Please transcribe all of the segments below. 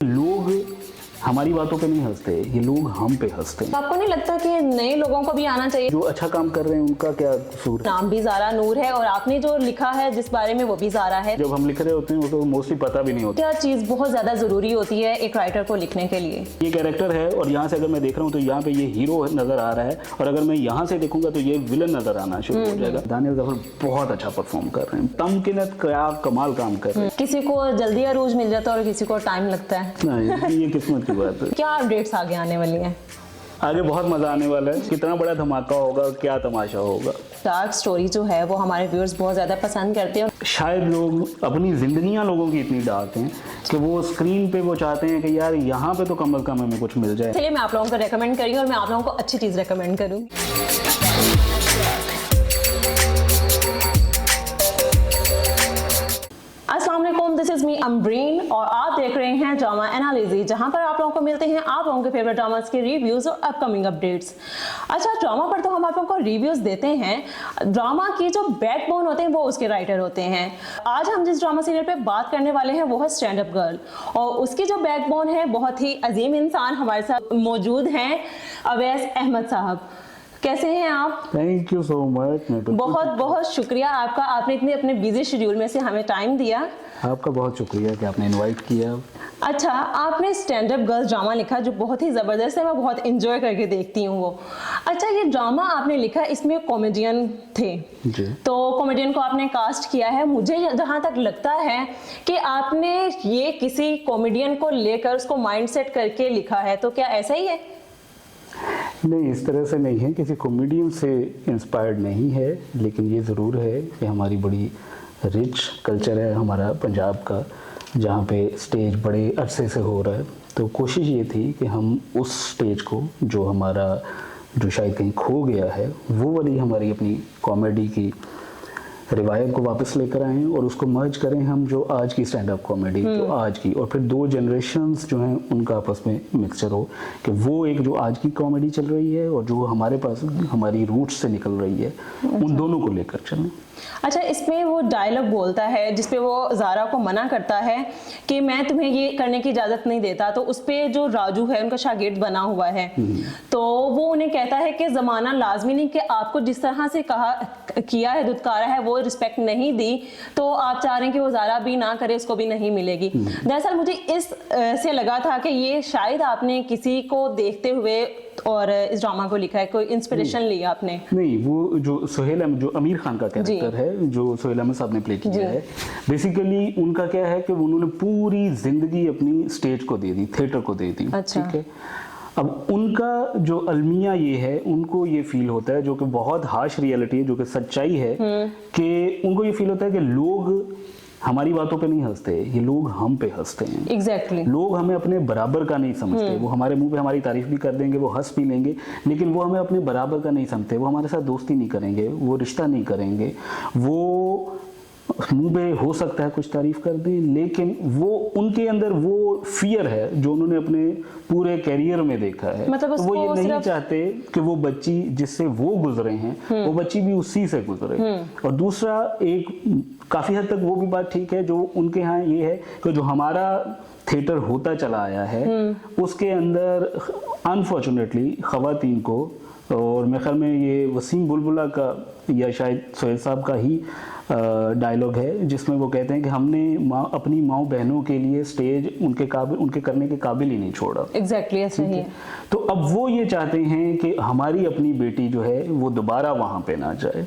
लोग हमारी बातों पे नहीं हंसते, ये लोग हम पे हंसते हैं। आपको नहीं लगता कि नए लोगों को भी आना चाहिए? जो अच्छा काम कर रहे हैं उनका क्या कसूर? नाम भी ज़ारा नूर है और आपने जो लिखा है जिस बारे में वो भी ज़ारा है। जब हम लिख रहे होते हैं वो तो मोस्टली पता भी नहीं होता। क्या चीज़ बहुत ज़्यादा ज़रूरी होती है एक राइटर को लिखने के लिए? ये कैरेक्टर है और यहाँ से अगर मैं देख रहा हूँ तो यहाँ पे ये हीरो नजर आ रहा है और अगर मैं यहाँ से देखूंगा तो ये विलन नजर आना शुरू हो जाएगा। दानियल जफर बहुत अच्छा परफॉर्म कर रहे हैं, तमकिनत क्या कमाल काम कर रहे हैं। किसी को जल्दी अरूज मिल जाता है और किसी को टाइम लगता है। नहीं, ये किस्मत की बात है। क्या अपडेट्स आगे आने वाली हैं? आगे बहुत मजा आने वाला है, कितना बड़ा धमाका होगा, क्या तमाशा होगा। डार्क स्टोरी जो है वो हमारे व्यूअर्स बहुत ज़्यादा पसंद करते हैं। शायद लोग अपनी जिंदगियां लोगों की इतनी डार्क हैं कि वो स्क्रीन पे वो चाहते हैं कि यार यहाँ पे तो कम अज कम हमें कुछ मिल जाए। इसलिए मैं आप लोगों को रेकमेंड करूँगी और मैं आप लोगों को अच्छी चीज़ रेकमेंड करूँगी। अस्सलाम वालेकुम, दिस इज मी अमरीन और आप देख रहे हैं ड्रामा एनालिसिस, जहां पर आप लोगों को मिलते हैं आप लोगों के फेवरेट ड्रामास के रिव्यूज और अपकमिंग अपडेट्स। अच्छा, ड्रामा पर तो हम आप लोगों को रिव्यूज देते हैं, ड्रामा की जो बैकबोन होते हैं वो उसके राइटर होते हैं। आज हम जिस ड्रामा सीरियल पे बात करने वाले हैं वो है स्टैंड अप गर्ल और उसकी जो बैकबोन है बहुत ही अजीम इंसान हमारे साथ मौजूद हैं, अवैस अहमद साहब। कैसे हैं आप? Thank you so much. बहुत बहुत शुक्रिया आपका, आपने इतने अपने बिजी शेड्यूल में से हमें टाइम दिया। आपका बहुत शुक्रिया कि आपने इनवाइट किया। अच्छा, आपने स्टैंड अप गर्ल्स ड्रामा लिखा जो बहुत ही ज़बरदस्त है, मैं बहुत इंजॉय करके देखती हूँ वो। अच्छा, ये ड्रामा आपने लिखा, इसमें कॉमेडियन थे जी। तो कॉमेडियन को आपने कास्ट किया है। मुझे जहाँ तक लगता है कि आपने ये किसी कॉमेडियन को लेकर उसको माइंडसेट करके लिखा है, तो क्या ऐसा ही है? नहीं, इस तरह से नहीं है, किसी कॉमेडियन से इंस्पायर्ड नहीं है, लेकिन ये ज़रूर है कि हमारी बड़ी रिच कल्चर है हमारा पंजाब का, जहाँ पे स्टेज बड़े अरसे से हो रहा है। तो कोशिश ये थी कि हम उस स्टेज को जो शायद कहीं खो गया है, वो वाली हमारी अपनी कॉमेडी की रिवायत को वापस लेकर आएँ और उसको मर्ज करें हम जो आज की स्टैंड अप कॉमेडी जो आज की, और फिर दो जनरेशन्स जो हैं उनका आपस में मिक्सचर हो कि वो एक जो आज की कॉमेडी चल रही है और जो हमारे पास हमारी रूट्स से निकल रही है, उन दोनों को लेकर चलें। अच्छा, इसमें वो डायलॉग बोलता है जिसपे वो ज़ारा को मना करता है कि मैं तुम्हें ये करने की इजाज़त नहीं देता, तो उस पे जो राजू है उनका शागिर्द बना हुआ है, तो वो उन्हें कहता है कि ज़माना लाजमी नहीं कि आपको जिस तरह से किया है दुत्कारा है वो रिस्पेक्ट नहीं दी, तो आप चाह रहे हैं कि वो ज़ारा भी ना करे, उसको भी नहीं मिलेगी। दरअसल मुझे इस से लगा था कि ये शायद आपने किसी को देखते हुए और इस ड्रामा को लिखा है, कोई इंस्पिरेशन लिया आपने? नहीं, वो जो सोहेल जो आमिर खान का कैरेक्टर है जो सोहेल अहमद साहब ने प्ले किया है, बेसिकली उनका क्या है कि उन्होंने पूरी जिंदगी अपनी स्टेज को दे दी, थिएटर को दे दी। अच्छा। ठीक है, अब उनका जो अलमिया ये है, उनको ये फील होता है, जो कि बहुत हार्श रियलिटी है, जो कि सच्चाई है, कि उनको ये फील होता है कि लोग हमारी बातों पे नहीं हंसते, ये लोग हम पे हंसते हैं। एग्जैक्टली। लोग हमें अपने बराबर का नहीं समझते, वो हमारे मुंह पे हमारी तारीफ भी कर देंगे, वो हंस भी लेंगे, लेकिन वो हमें अपने बराबर का नहीं समझते, वो हमारे साथ दोस्ती नहीं करेंगे, वो रिश्ता नहीं करेंगे, वो मुंह पे हो सकता है कुछ तारीफ कर दें, लेकिन वो उनके अंदर वो फियर है जो उन्होंने अपने पूरे कैरियर में देखा है। मतलब तो वो ये नहीं चाहते कि वो बच्ची जिससे वो गुजरे हैं वो बच्ची भी उसी से गुजरे। और दूसरा, एक काफी हद तक वो भी बात ठीक है जो उनके यहाँ ये है कि जो हमारा थिएटर होता चला आया है उसके अंदर अनफॉर्चुनेटली खवातीन को, और मेरे ख्याल में ये वसीम बुलबुला का या शायद सोहेल साहब का ही डायलॉग है जिसमें वो कहते हैं कि हमने अपनी माँ बहनों के लिए स्टेज उनके करने के काबिल ही नहीं छोड़ा। एग्जैक्टली ऐसा ही है। तो अब वो ये चाहते हैं कि हमारी अपनी बेटी जो है वो दोबारा वहां पे ना जाए,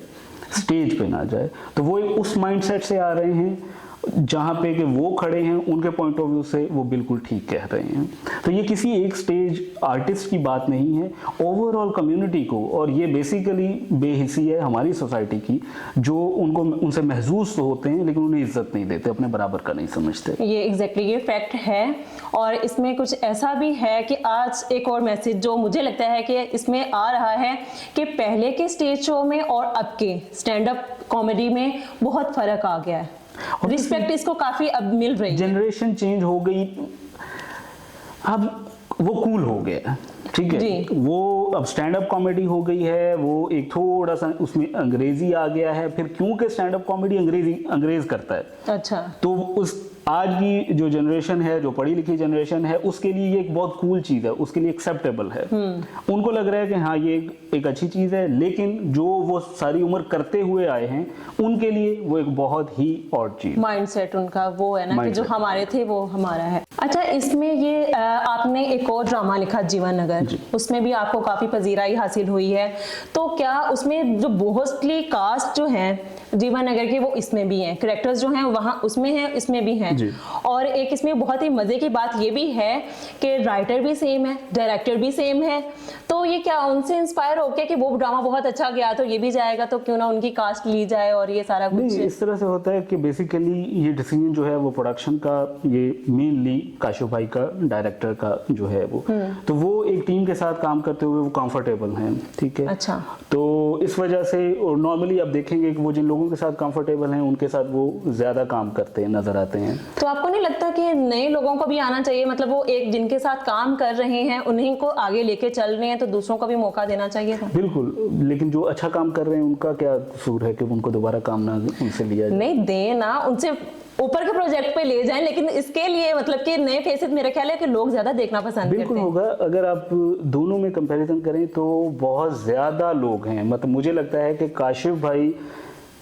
स्टेज पे ना जाए, तो वो उस माइंडसेट से आ रहे हैं जहाँ पे कि वो खड़े हैं, उनके पॉइंट ऑफ व्यू से वो बिल्कुल ठीक कह रहे हैं। तो ये किसी एक स्टेज आर्टिस्ट की बात नहीं है, ओवरऑल कम्युनिटी को, और ये बेसिकली बेहिसी है हमारी सोसाइटी की, जो उनसे महसूस होते हैं लेकिन उन्हें इज्जत नहीं देते, अपने बराबर का नहीं समझते। ये एग्जैक्टली ये फैक्ट है। और इसमें कुछ ऐसा भी है कि आज एक और मैसेज जो मुझे लगता है कि इसमें आ रहा है कि पहले के स्टेज शो में और अब के स्टैंड अप कॉमेडी में बहुत फर्क आ गया है, रिस्पेक्ट इसको काफी अब मिल रही है। जनरेशन चेंज हो गई, अब वो कूल हो गया, ठीक है, वो अब स्टैंड अप कॉमेडी हो गई है, वो एक थोड़ा सा उसमें अंग्रेजी आ गया है, फिर क्योंकि स्टैंड अप कॉमेडी अंग्रेज करता है, अच्छा, तो उस आज की जो जनरेशन है, जो पढ़ी लिखी जनरेशन है, उसके लिए ये एक बहुत कूल चीज़ है, उसके लिए एक्सेप्टेबल है। उनको लग रहा है कि हाँ ये एक अच्छी चीज़ है, लेकिन जो वो सारी उम्र करते हुए आए हैं उनके लिए वो एक बहुत ही ऑड चीज़। माइंडसेट उनका वो है ना कि जो हमारे थे वो हमारा है। अच्छा, इसमें ये आपने एक और ड्रामा लिखा जीवन नगर, उसमें भी आपको काफ़ी पजीराई हासिल हुई है, तो क्या उसमें जो मोस्टली कास्ट जो है जीवन नगर के वो इसमें भी हैं, कैरेक्टर्स जो हैं वहाँ उसमें हैं, इसमें भी हैं, और एक इसमें बहुत ही मजे की बात ये भी है कि राइटर भी सेम है, डायरेक्टर भी सेम है, तो ये क्या उनसे इंस्पायर हो गया कि वो ड्रामा बहुत अच्छा गया तो ये भी जाएगा, तो क्यों ना उनकी कास्ट ली जाए और ये सारा कुछ? इस तरह से होता है कि बेसिकली ये डिसीजन जो है वो प्रोडक्शन का, ये मेनली काशिफ भाई का, डायरेक्टर का जो है वो, तो वो एक टीम के साथ काम करते हुए वो कंफर्टेबल हैं, ठीक है। अच्छा, तो इस वजह से नॉर्मली आप देखेंगे कि वो जिन लोगों के साथ कंफर्टेबल हैं उनके साथ वो ज्यादा काम करते हैं, नजर आते हैं। तो आपको नहीं लगता कि नए लोगों को भी आना चाहिए, मतलब वो एक जिनके साथ काम कर रहे हैं उन्हीं को आगे लेके चल रहे हैं, तो दूसरों को भी मौका देना चाहिए था? बिल्कुल, लेकिन जो अच्छा काम कर रहे हैं उनका क्या कसूर है कि उनको दोबारा काम ना उनसे लिया जाए? नहीं, देना उनसे ऊपर के प्रोजेक्ट पे ले जाएं, लेकिन इसके लिए मतलब कि नए फेसेस मेरा ख्याल है कि लोग ज्यादा देखना पसंद करते हैं। बिल्कुल होगा, अगर आप दोनों में कंपैरिजन करें तो बहुत ज्यादा लोग हैं, मतलब मुझे लगता है कि काशिफ भाई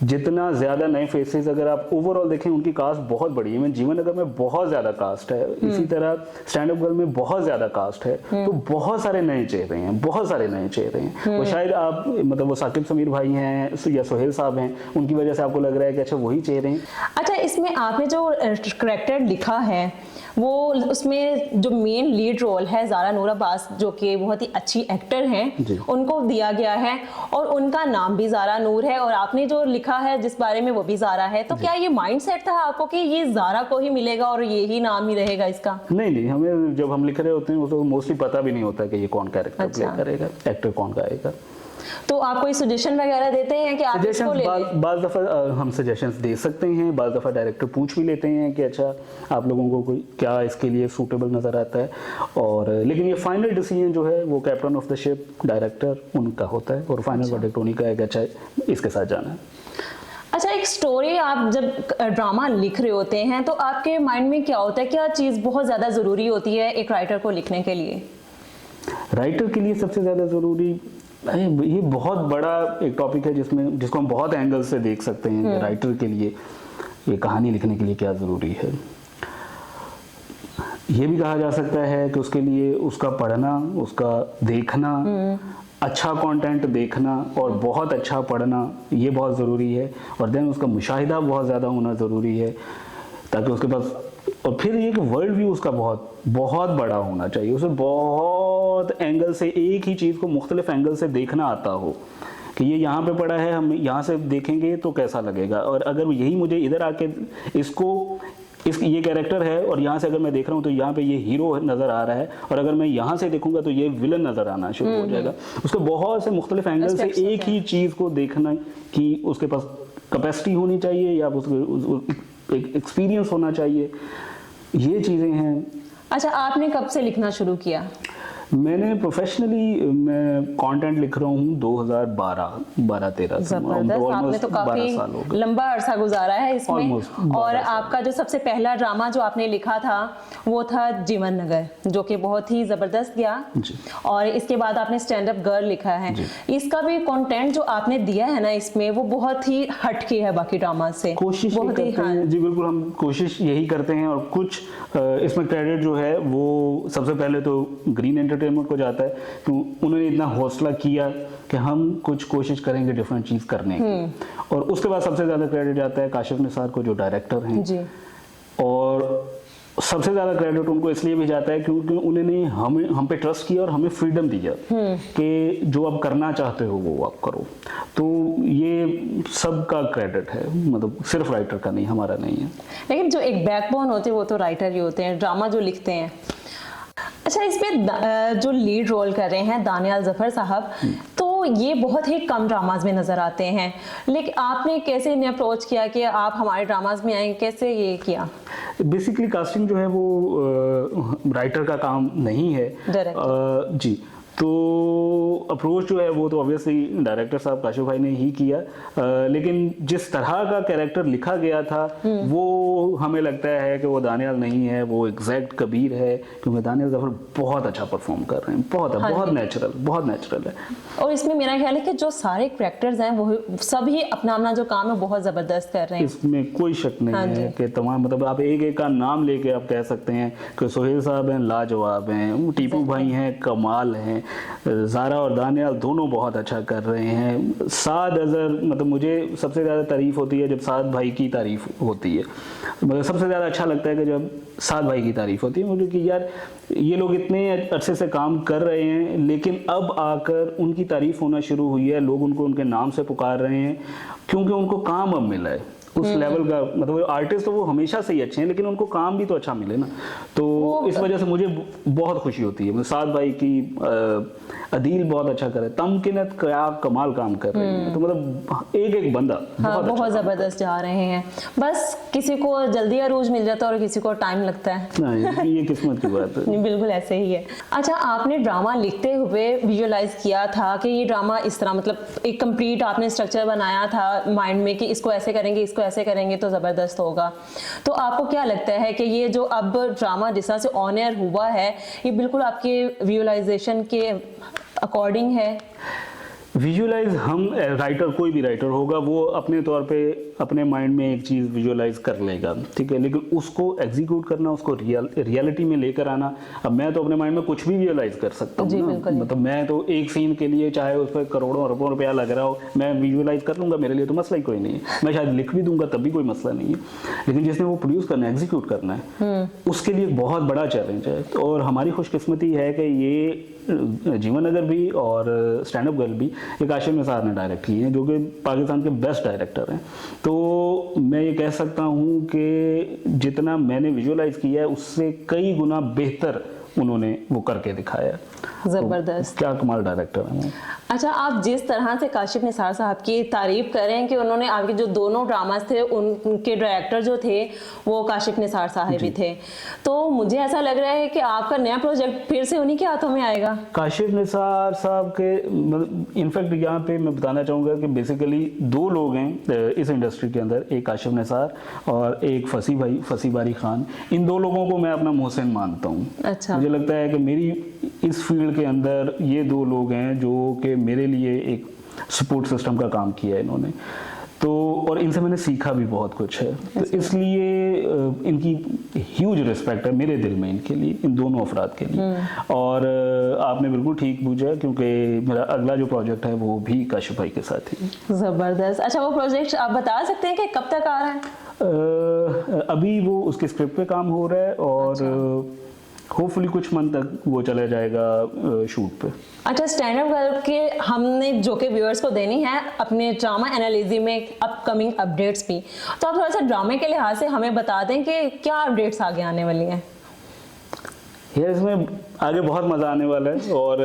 जितना ज्यादा नए फेसेस, अगर आप ओवरऑल देखें उनकी कास्ट बहुत बड़ी है। मैं जीवन नगर में बहुत ज्यादा कास्ट है, इसी तरह स्टैंड अप गर्ल में बहुत ज्यादा कास्ट है, तो बहुत सारे नए चेहरे हैं, बहुत सारे नए चेहरे हैं। वो शायद आप मतलब वो साकिब समीर भाई हैं या सोहेल साहब हैं, उनकी वजह से आपको लग रहा है कि अच्छा वही चेहरे हैं। अच्छा, इसमें आपने जो कैरेक्टर लिखा है वो उसमें जो मेन लीड रोल है ज़ारा नूर अब्बास, जो कि बहुत ही अच्छी एक्टर हैं, उनको दिया गया है और उनका नाम भी ज़ारा नूर है, और आपने जो लिखा है जिस बारे में वो भी ज़ारा है, तो क्या ये माइंडसेट था आपको कि ये ज़ारा को ही मिलेगा और यही नाम ही रहेगा इसका? नहीं, हमें जब हम लिख रहे होते हैं तो मोस्टली पता भी नहीं होता कि ये कौन कैरेक्टर प्ले करेगा, एक्टर कौन गाएगा। तो आप कोई सजेशन वगैरह देते हैं कि आप इसको ले लें? बाज़ दफ़ा हम सजेशंस दे सकते हैं, बाज़ दफ़ा डायरेक्टर पूछ भी लेते हैं कि अच्छा आप लोगों को कोई क्या इसके लिए सूटेबल नज़र आता है, और लेकिन ये फाइनल डिसीजन जो है वो captain of the ship director उनका होता है, और फाइनल वर्डिक्ट उन्हीं का है कि अच्छा इसके साथ जाना है। अच्छा, एक स्टोरी आप जब ड्रामा लिख रहे होते हैं तो आपके माइंड में क्या होता है, क्या चीज़ बहुत ज़्यादा ज़रूरी होती है एक राइटर को लिखने के लिए? राइटर के लिए सबसे ज़्यादा ज़रूरी, ये बहुत बड़ा एक टॉपिक है जिसको हम बहुत एंगल से देख सकते हैं कि राइटर के लिए ये कहानी लिखने के लिए क्या ज़रूरी है। ये भी कहा जा सकता है कि उसके लिए उसका पढ़ना, उसका देखना, अच्छा कंटेंट देखना और बहुत अच्छा पढ़ना ये बहुत ज़रूरी है, और देन उसका मुशाहिदा बहुत ज़्यादा होना ज़रूरी है, ताकि उसके पास, और फिर ये कि वर्ल्ड व्यू उसका बहुत बहुत बड़ा होना चाहिए, उसे बहुत एंगल से एक ही चीज़ को मुख्तलिफ एंगल से देखना आता हो कि ये यहाँ पे पड़ा है, हम यहाँ से देखेंगे तो कैसा लगेगा, और अगर यही मुझे इधर आके ये कैरेक्टर है और यहाँ से अगर मैं देख रहा हूँ तो यहाँ पे ये हीरो नज़र आ रहा है, और अगर मैं यहाँ से देखूंगा तो ये विलन नज़र आना शुरू हो जाएगा। उसके बहुत से मुख्तलिफ एंगल से एक ही चीज़ को देखना की उसके पास कैपेसिटी होनी चाहिए, या उसके एक एक्सपीरियंस होना चाहिए, ये चीज़ें हैं। अच्छा, आपने कब से लिखना शुरू किया? मैंने प्रोफेशनली मैं कंटेंट लिख रहा हूँ 2012-13 से, आपने तो काफी लंबा अरसा गुजारा है इसमें। और आपका जो सबसे पहला ड्रामा जो आपने लिखा था वो था जीवन नगर, जो कि बहुत ही जबरदस्त गया, और इसके बाद आपने स्टैंड अप गर्ल लिखा है। इसका भी कंटेंट जो आपने दिया है ना इसमें, वो बहुत ही हटके है बाकी ड्रामा से। कोशिश करते हैं जी, बिल्कुल हम कोशिश यही करते हैं, और कुछ इसमें क्रेडिट जो है वो सबसे पहले तो ग्रीन एंटरटेनमेंट को जाता है, तो उन्होंने इतना हौसला किया कि हम कुछ कोशिश करेंगे डिफरेंट चीज करने की, और उसके बाद सबसे ज्यादा क्रेडिट जाता है काशिफ निसार को जो डायरेक्टर हैं जी। और सबसे ज्यादा क्रेडिट उनको इसलिए भी जाता है क्योंकि उन्होंने हम पे ट्रस्ट किया और हमें फ्रीडम दिया कि जो आप करना चाहते हो वो आप करो। तो ये सबका क्रेडिट है, मतलब सिर्फ राइटर का नहीं, हमारा नहीं है। लेकिन जो एक बैकबोन होते हैं वो तो राइटर ही होते हैं, ड्रामा जो लिखते हैं। अच्छा, इसमें जो लीड रोल कर रहे हैं दानियाल जफर साहब, तो ये बहुत ही कम ड्रामाज में नजर आते हैं, लेकिन आपने कैसे इन्हें अप्रोच किया कि आप हमारे ड्रामाज में आए, कैसे ये किया? बेसिकली कास्टिंग जो है वो राइटर का काम नहीं है जी, तो अप्रोच जो है वो तो ऑब्वियसली डायरेक्टर साहब काशिफ भाई ने ही किया, लेकिन जिस तरह का कैरेक्टर लिखा गया था वो हमें लगता है कि वो दानियाल नहीं है, वो एग्जैक्ट कबीर है, क्योंकि दानियाल जफर बहुत अच्छा परफॉर्म कर रहे हैं, बहुत नेचुरल है। और इसमें मेरा ख्याल है कि जो सारे कैरेक्टर्स हैं वो सभी अपना अपना जो काम है बहुत जबरदस्त कर रहे हैं, इसमें कोई शक नहीं है कि तमाम, मतलब आप एक एक का नाम लेके आप कह सकते हैं कि सोहेल साहब हैं लाजवाब हैं, टीपू भाई हैं कमाल हैं, ज़ारा और दानियाल दोनों बहुत अच्छा कर रहे हैं। साद अज़हर, मतलब मुझे सबसे ज़्यादा तारीफ़ होती है जब साद भाई की तारीफ़ होती है, मतलब सबसे ज़्यादा अच्छा लगता है कि जब साद भाई की तारीफ़ होती है मुझे, कि यार ये लोग इतने अच्छे से काम कर रहे हैं लेकिन अब आकर उनकी तारीफ़ होना शुरू हुई है, लोग उनको उनके नाम से पुकार रहे हैं क्योंकि उनको काम अब मिला है उस लेवल का। मतलब आर्टिस्ट तो वो हमेशा से ही अच्छे हैं लेकिन उनको काम भी तो अच्छा मिले ना, तो इस वजह से मुझे बहुत खुशी होती है। साद भाई की अदील बहुत अच्छा कर रहे हैं, तमकिनत क्या कमाल काम कर रहे हैं, तो मतलब एक एक बंदा बहुत जबरदस्त जा रहे हैं। बस किसी को जल्दी अरूज मिल जाता है और किसी को टाइम लगता है। नहीं, ये किस्मत की बात है। बिल्कुल ऐसे ही है। अच्छा, आपने ड्रामा लिखते हुए विजुअलाइज किया था कि ये ड्रामा इस तरह, मतलब एक कंप्लीट आपने स्ट्रक्चर बनाया था माइंड में कि इसको ऐसे करेंगे, इसको ऐसे करेंगे तो जबरदस्त होगा, तो आपको क्या लगता है कि ये जो अब ड्रामा जिस तरह से ऑन एयर हुआ है ये बिल्कुल आपके विजुअलाइजेशन के अकॉर्डिंग है? विजुअलाइज, हम राइटर, कोई भी राइटर होगा वो अपने तौर पे अपने माइंड में एक चीज़ विजुअलाइज कर लेगा, ठीक है, लेकिन उसको एग्जीक्यूट करना, उसको रियलिटी में लेकर आना, अब मैं तो अपने माइंड में कुछ भी विजुअलाइज कर सकता हूँ ना, मतलब मैं तो एक सीन के लिए चाहे उस पर करोड़ों अरबों रुपया लग रहा हो मैं विजुअलाइज कर लूँगा, मेरे लिए तो मसला ही कोई नहीं है, मैं शायद लिख भी दूंगा तब भी कोई मसला नहीं है, लेकिन जिसने वो प्रोड्यूस करना है, एग्जीक्यूट करना है, उसके लिए बहुत बड़ा चैलेंज है। और हमारी खुशकिस्मती है कि ये जीवन नगर भी और स्टैंड अप गर्ल भी ये काशिफ निसार ने डायरेक्ट की हैं, जो कि पाकिस्तान के बेस्ट डायरेक्टर हैं। तो मैं ये कह सकता हूँ कि जितना मैंने विजुअलाइज किया है उससे कई गुना बेहतर उन्होंने वो करके दिखाया। जबरदस्त, तो क्या कमाल डायरेक्टर हैं। अच्छा, आप जिस तरह से काशिफ निसार साहब की तारीफ कर रहे हैं कि उन्होंने आपके जो दोनों ड्रामास थे उनके डायरेक्टर जो थे वो काशिफ निसार साहब भी थे, तो मुझे ऐसा लग रहा है कि आपका नया प्रोजेक्ट फिर से उन्हीं के हाथों में आएगा। काशिफ निसार साहब के, इनफैक्ट यहाँ पे मैं बताना चाहूँगा कि बेसिकली दो लोग हैं इस इंडस्ट्री के अंदर, एक काशिफ निसार और एक फसी बारी खान। इन दो लोगों को मैं अपना मोहसिन मानता हूँ। अच्छा, मुझे लगता है कि मेरी इस फील्ड के अंदर ये दो लोग हैं जो कि मेरे लिए एक सपोर्ट सिस्टम का काम किया है इन्होंने, तो और इनसे मैंने सीखा भी बहुत कुछ है, तो इसलिए इनकी ह्यूज रिस्पेक्ट है मेरे दिल में इनके लिए, इन दोनों अफराद के लिए। और आपने बिल्कुल ठीक पूछा क्योंकि मेरा अगला जो प्रोजेक्ट है वो भी काशिफ भाई के साथ ही। जबरदस्त। अच्छा, वो प्रोजेक्ट आप बता सकते हैं कि कब तक आ रहा है? अभी वो उसके स्क्रिप्ट पे काम हो रहा है और होपफुली कुछ मंथ तक वो चला जाएगा शूट पे। अच्छा, स्टैंड अप गर्ल के हमने जो कि व्यूअर्स को देनी है अपने ड्रामा एनालिसिस में अपकमिंग अपडेट्स भी, तो आप थोड़ा सा ड्रामे के लिहाज से हमें बता दें कि क्या अपडेट्स आगे आने वाली हैं। यार इसमें आगे बहुत मज़ा आने वाला है और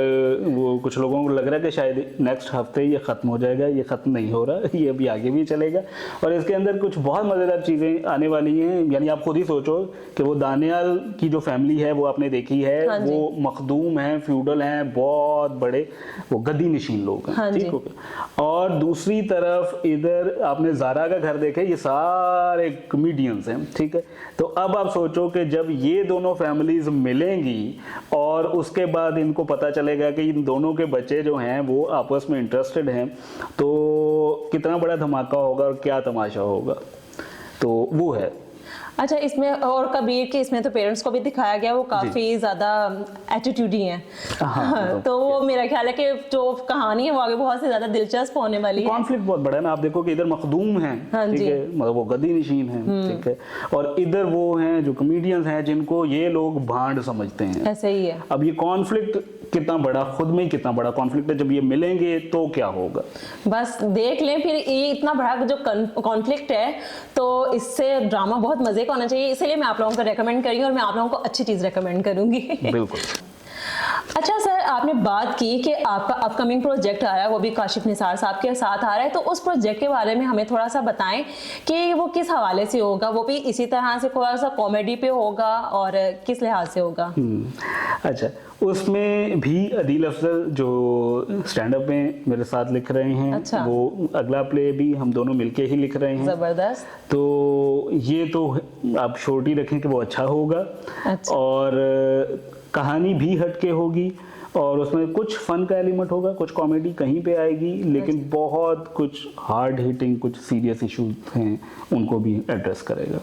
वो कुछ लोगों को लग रहा है कि शायद नेक्स्ट हफ्ते ये ख़त्म हो जाएगा, ये ख़त्म नहीं हो रहा, ये अभी आगे भी चलेगा और इसके अंदर कुछ बहुत मज़ेदार चीज़ें आने वाली हैं। यानी आप खुद ही सोचो कि वो दानियाल की जो फैमिली है वो आपने देखी है, हाँ, वो मखदूम हैं, फ्यूडल हैं, बहुत बड़े वो गद्दी नशीन लोग हैं, ठीक हो गया। और दूसरी तरफ इधर आपने ज़ारा का घर देखे, ये सारे कॉमेडियंस हैं, ठीक है। तो अब आप सोचो कि जब ये दोनों फैमिलीज मिलेंगी और उसके बाद इनको पता चलेगा कि इन दोनों के बच्चे जो हैं वो आपस में इंटरेस्टेड हैं, तो कितना बड़ा धमाका होगा और क्या तमाशा होगा, तो वो है। अच्छा, इसमें और कबीर के इसमें तो पेरेंट्स को भी दिखाया गया, वो काफ़ी ज़्यादा एटीट्यूडी हैं। हाँ, तो वो मेरा ख्याल है कि जो कहानी है वो आगे बहुत से ज़्यादा दिलचस्प होने वाली है। कॉन्फ्लिक्ट बहुत बड़ा है ना, आप देखो कि इधर मखदूम हैं, ठीक है, मतलब वो गद्दी नशीन हैं, ठीक है, और इधर वो हैं जो कॉमेडियंस हैं जिनको ये लोग भांड समझते हैं। ऐसे ही है। अब ये कॉन्फ्लिक्ट कितना बड़ा, खुद में ही कितना बड़ा कॉन्फ्लिक्ट है, जब ये मिलेंगे तो क्या होगा, बस देख लें। फिर ये इतना बड़ा जो कॉन्फ्लिक्ट है तो इससे ड्रामा बहुत मजे का होना चाहिए, इसलिए मैं आप लोगों को रेकमेंड करी और मैं आप लोगों को अच्छी चीज रेकमेंड करूंगी। बिल्कुल। अच्छा सर, आपने बात की कि आपका अपकमिंग प्रोजेक्ट आ रहा है, वो भी काशिफ निसार साहब के साथ आ रहा है, तो उस प्रोजेक्ट के बारे में हमें थोड़ा सा बताएं कि वो किस हवाले से होगा, वो भी इसी तरह से थोड़ा सा कॉमेडी पे होगा और किस लिहाज से होगा? अच्छा, उसमें भी अदील अफजल जो स्टैंड अप में मेरे साथ लिख रहे हैं, अच्छा। वो अगला प्ले भी हम दोनों मिलके ही लिख रहे हैं। जबरदस्त। तो ये तो आप श्योरिटी रखें कि वो अच्छा होगा। अच्छा। और कहानी भी हटके होगी और उसमें कुछ फन का एलिमेंट होगा, कुछ कॉमेडी कहीं पे आएगी, लेकिन बहुत कुछ हार्ड हिटिंग, कुछ सीरियस इश्यूज हैं, उनको भी एड्रेस करेगा।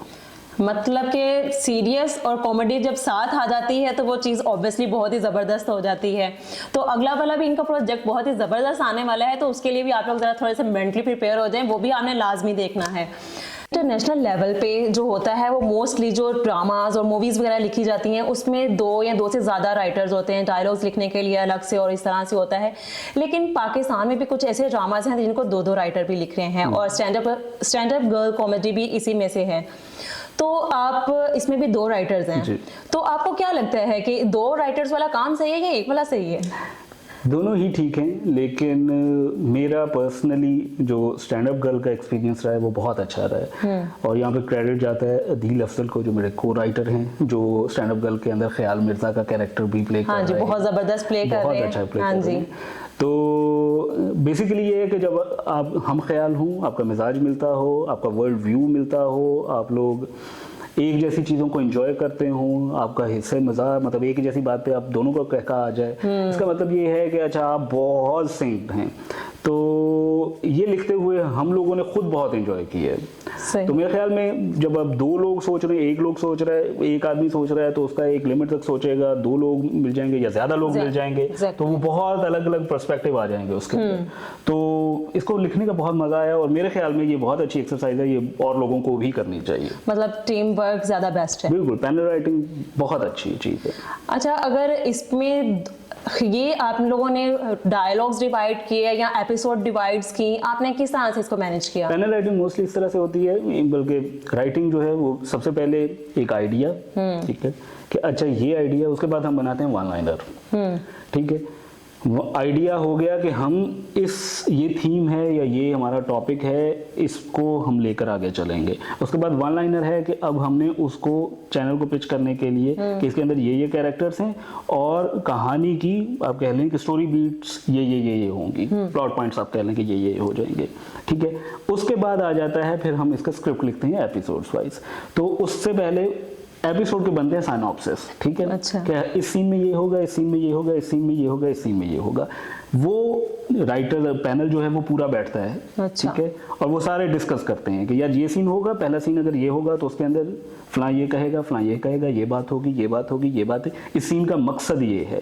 मतलब कि सीरियस और कॉमेडी जब साथ आ जाती है तो वो चीज़ ऑब्वियसली बहुत ही ज़बरदस्त हो जाती है। तो अगला वाला भी इनका प्रोजेक्ट बहुत ही ज़बरदस्त आने वाला है, तो उसके लिए भी आप लोग ज़रा थोड़े से मेंटली प्रिपेयर हो जाएं, वो भी आपने लाजमी देखना है। इंटरनेशनल लेवल पे जो होता है वो मोस्टली जो ड्रामाज और मूवीज़ वगैरह लिखी जाती हैं उसमें 2 या 2 से ज़्यादा राइटर्स होते हैं डायलॉग्स लिखने के लिए अलग से, और इस तरह से होता है। लेकिन पाकिस्तान में भी कुछ ऐसे ड्रामाज हैं जिनको 2-2 राइटर भी लिख रहे हैं, और स्टैंड अप गर्ल कॉमेडी भी इसी में से है। तो आप इसमें भी 2 राइटर्स हैं, तो आपको क्या लगता है कि 2 राइटर्स वाला काम सही है या एक वाला सही है? दोनों ही ठीक हैं, लेकिन मेरा पर्सनली जो स्टैंड अप गर्ल का एक्सपीरियंस रहा है वो बहुत अच्छा रहा है। और यहाँ पे क्रेडिट जाता है अदील अफजल को, जो मेरे को राइटर हैं, जो स्टैंड अप गर्ल के अंदर ख्याल मिर्जा का कैरेक्टर भी प्ले कर रहे हैं। हाँ जी, बहुत ज़बरदस्त प्ले कर रहे हैं। बहुत अच्छा प्ले हाँ कर रहे हैं। तो बेसिकली ये है कि जब आप हम ख्याल हूँ, आपका मिजाज मिलता हो, आपका वर्ल्ड व्यू मिलता हो, आप लोग एक जैसी चीज़ों को एंजॉय करते हो, आपका हिस्से मज़ा, मतलब एक ही जैसी बात पे आप दोनों का कहका आ जाए, इसका मतलब ये है कि अच्छा आप बहुत सिंक्ड हैं। तो ये लिखते हुए हम लोगों ने खुद बहुत एंजॉय किया है। तो मेरे ख्याल में जब अब 2 लोग सोच रहे हैं, एक लोग सोच रहा है, एक आदमी सोच रहा है, तो उसका एक लिमिट तक सोचेगा, 2 लोग मिल जाएंगे या ज़्यादा लोग मिल जाएंगे, तो वो बहुत अलग अलग पर्सपेक्टिव आ जाएंगे उसके अंदर। तो इसको लिखने का बहुत मज़ा आया और मेरे ख्याल में ये बहुत अच्छी एक्सरसाइज है, ये और लोगों को भी करनी चाहिए। मतलब टीम वर्क ज़्यादा बेस्ट है। बिल्कुल, पैनल राइटिंग बहुत अच्छी चीज़ है। अच्छा, अगर इसमें ये आप लोगों ने डायलॉग्स डिवाइड किए या एपिसोड डिवाइड्स की, आपने किस तरह से इसको मैनेज किया? पैनल राइटिंग मोस्टली इस तरह से होती है, बल्कि राइटिंग जो है वो सबसे पहले एक आइडिया, ठीक है, कि अच्छा ये आइडिया, उसके बाद हम बनाते हैं वन लाइनर, ठीक है। आइडिया हो गया कि हम ये थीम है या ये हमारा टॉपिक है, इसको हम लेकर आगे चलेंगे। उसके बाद वन लाइनर है कि अब हमने उसको चैनल को पिच करने के लिए कि इसके अंदर ये कैरेक्टर्स हैं और कहानी की आप कह लें कि स्टोरी बीट्स ये होंगी, प्लॉट पॉइंट्स आप कह लें कि ये हो जाएंगे, ठीक है। उसके बाद आ जाता है फिर हम इसका स्क्रिप्ट लिखते हैं एपिसोड्स वाइज। तो उससे पहले एपिसोड के बनते हैं सिनॉप्सिस, ठीक है। अच्छा। क्या इस सीन में ये होगा, इस सीन में ये होगा, इस सीन में ये होगा, इस सीन में ये होगा, वो राइटर पैनल जो है वो पूरा बैठता है, अच्छा। ठीक है। और वो सारे डिस्कस करते हैं कि यार ये सीन होगा, पहला सीन अगर ये होगा तो उसके अंदर फलां ये कहेगा, फलां ये कहेगा, ये बात होगी, ये बात होगी, ये बात है, इस सीन का मकसद ये है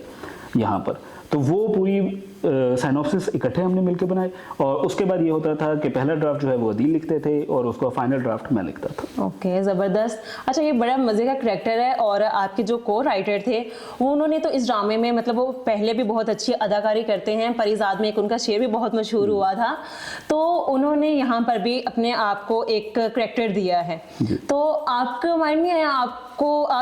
यहाँ पर। तो वो पूरी साइनॉप्सिस इकट्ठे हमने मिलकर बनाए और उसके बाद ये होता था कि पहला ड्राफ्ट जो है वो अदील लिखते थे और उसका फाइनल ड्राफ्ट मैं लिखता था। ओके, ज़बरदस्त। अच्छा, ये बड़ा मज़े का करैक्टर है और आपके जो को राइटर थे वो उन्होंने तो इस ड्रामे में मतलब वो पहले भी बहुत अच्छी अदाकारी करते हैं, परिजाद में एक उनका शेर भी बहुत मशहूर हुआ था, तो उन्होंने यहाँ पर भी अपने आप को एक करैक्टर दिया है। तो आपका माइंड में आया आप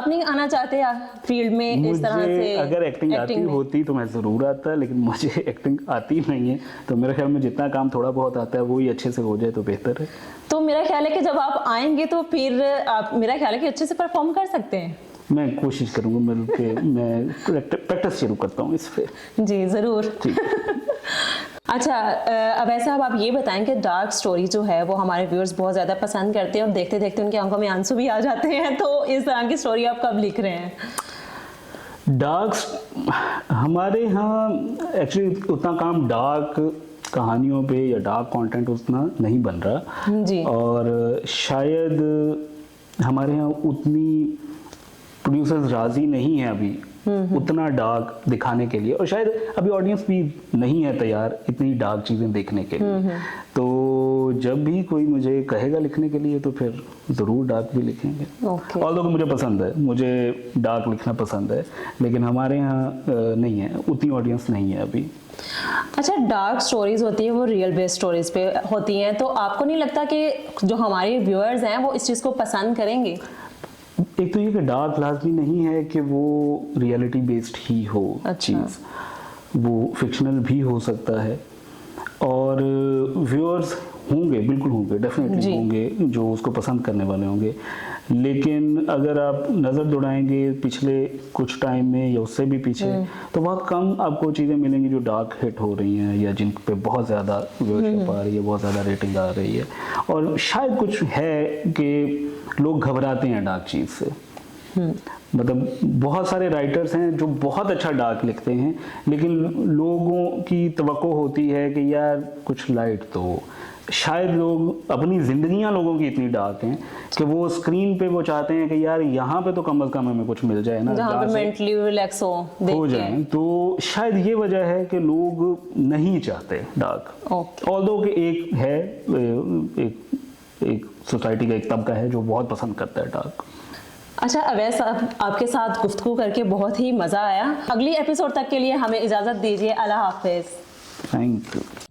नहीं आना चाहते फील्ड में इस तरह से? अगर एक्टिंग आती होती तो मैं ज़रूर आता, लेकिन मुझे एक्टिंग आती नहीं है, तो मेरे ख्याल में जितना काम थोड़ा बहुत आता है वो ही अच्छे से हो जाए तो बेहतर है। तो मेरा ख्याल है कि जब आप आएंगे तो फिर आप मेरा ख्याल है कि अच्छे से परफॉर्म कर सकते हैं। मैं कोशिश करूंगा, मैं प्रैक्टिस शुरू करता हूँ इस पे। जी ज़रूर। अच्छा, अब ऐसा अब आप ये बताएं कि डार्क स्टोरी जो है वो हमारे व्यूअर्स बहुत ज़्यादा पसंद करते हैं और देखते देखते उनकी आंखों में आंसू भी आ जाते हैं, तो इस तरह की स्टोरी आप कब लिख रहे हैं? डार्क हमारे यहाँ एक्चुअली उतना काम डार्क कहानियों पे या डार्क कंटेंट उतना नहीं बन रहा जी। और शायद हमारे यहाँ उतनी प्रोड्यूसर्स राजी नहीं है अभी उतना डार्क दिखाने के लिए, और शायद अभी ऑडियंस भी नहीं है तैयार इतनी डार्क चीज़ें देखने के लिए। तो जब भी कोई मुझे कहेगा लिखने के लिए तो फिर ज़रूर डार्क भी लिखेंगे। ऑल्दो मुझे पसंद है, मुझे डार्क लिखना पसंद है, लेकिन हमारे यहाँ नहीं है, उतनी ऑडियंस नहीं है अभी। अच्छा, डार्क स्टोरीज होती है वो रियल बेस्ड स्टोरीज पे होती हैं, तो आपको नहीं लगता कि जो हमारे व्यूअर्स हैं वो इस चीज़ को पसंद करेंगे? एक तो ये कि डार्क लाजमी नहीं है कि वो रियलिटी बेस्ड ही हो अच्छा। चीज़, वो फिक्शनल भी हो सकता है। और व्यूअर्स होंगे, बिल्कुल होंगे, डेफिनेटली जी। होंगे जो उसको पसंद करने वाले होंगे। लेकिन अगर आप नज़र दौड़ाएंगे पिछले कुछ टाइम में या उससे भी पीछे, तो बहुत कम आपको चीज़ें मिलेंगी जो डार्क हिट हो रही हैं या जिन पे बहुत ज़्यादा व्यूअरशिप आ रही है, बहुत ज़्यादा रेटिंग आ रही है। और शायद कुछ है कि लोग घबराते हैं डार्क चीज़ से। मतलब बहुत सारे राइटर्स हैं जो बहुत अच्छा डार्क लिखते हैं, लेकिन लोगों की तवक्को होती है कि यार कुछ लाइट तो। शायद लोग, अपनी ज़िंदगियां लोगों की इतनी डार्क हैं कि वो स्क्रीन पे वो चाहते हैं कि यार यहाँ पे तो कम से कम हमें कुछ मिल जाए ना, जहाँ पे से मेंटली रिलैक्स हो देख हो के। जाए। तो शायद ये वजह है कि लोग नहीं चाहते डार्क। ओके। ऑल्दो कि एक है, एक सोसाइटी का एक तबका है जो बहुत पसंद करता है डार्क। अच्छा अवैस साहब, आपके साथ गुफ्तगू करके बहुत ही मज़ा आया। अगली एपिसोड तक के लिए हमें इजाज़त दीजिए। अल्लाह हाफिज़। Thank you.